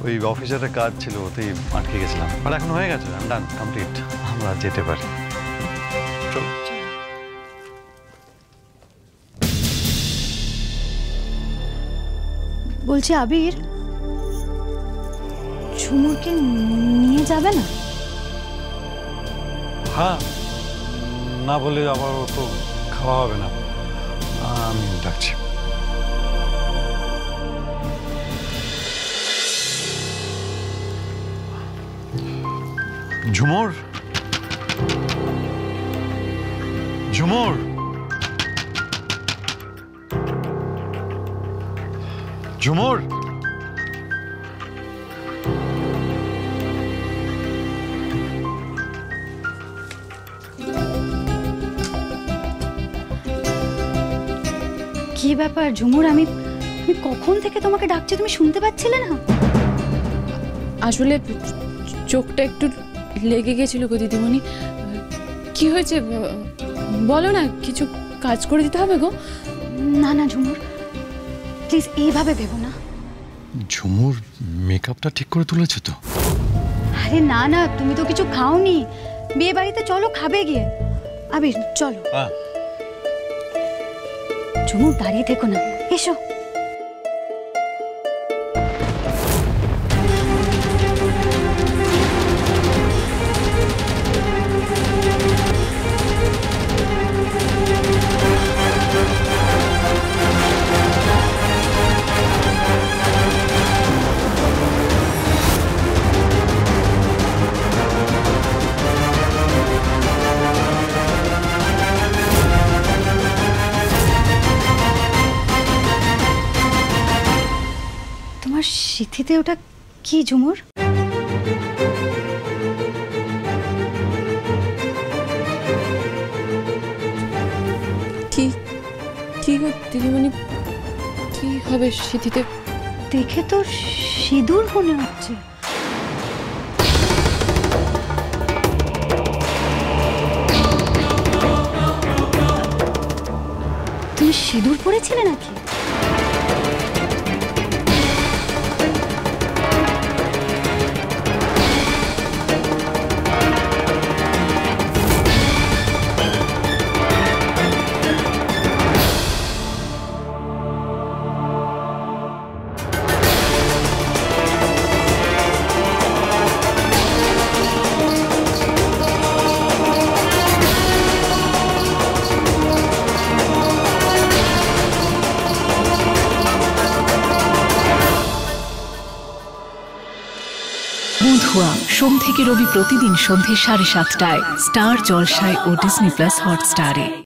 ওই অফিসের কাজ ছিল, ওতেই আটকে গেছিলাম। আর এখন হয়ে গেছে, ডান, কমপ্লিট। আমরা যেতে পারি। চল। বলছি আবির, ঝুমুরকে নিয়ে যাবে না? হ্যাঁ, না বলে আবার তো খাওয়া হবে না। আমি ডাকছি। ঝুমুর, ঝুমুর, ঝুমুর। কি ব্যাপার ঝুমুর? আমি কখন থেকে তোমাকে ডাকছি, তুমি শুনতে পাচ্ছিলে না? আসলে চোখটা একটু লেগে গেছিল গো দিদিমণি। কি হয়েছে বলো না, কিছু কাজ করে দিতে হবে গো? না না ঝুমুর, প্লিজ এইভাবে ভেবো না। ঝুমুর মেকআপটা ঠিক করে তুলেছে তো? আরে না না, তুমি তো কিছু খাওনি। বিয়ে বাড়িতে চলো, খাবে গিয়ে। আবির চলো। ঝুমুর দাঁড়িয়ে থেকো না, এসো। তোমার সিথিতে ওটা কি ঝুমুর? কি কি গো দিদিমণি, কি হবে সিথিতে? দেখে তো সিঁদুর মনে হচ্ছে। তুমি সিঁদুর পরেছিলে নাকি? বন্ধুয়া সোম থেকে রবি প্রতিদিন সন্ধ্যে 7:30টায় স্টার জলসায় ও ডিজনি প্লাস হটস্টারে।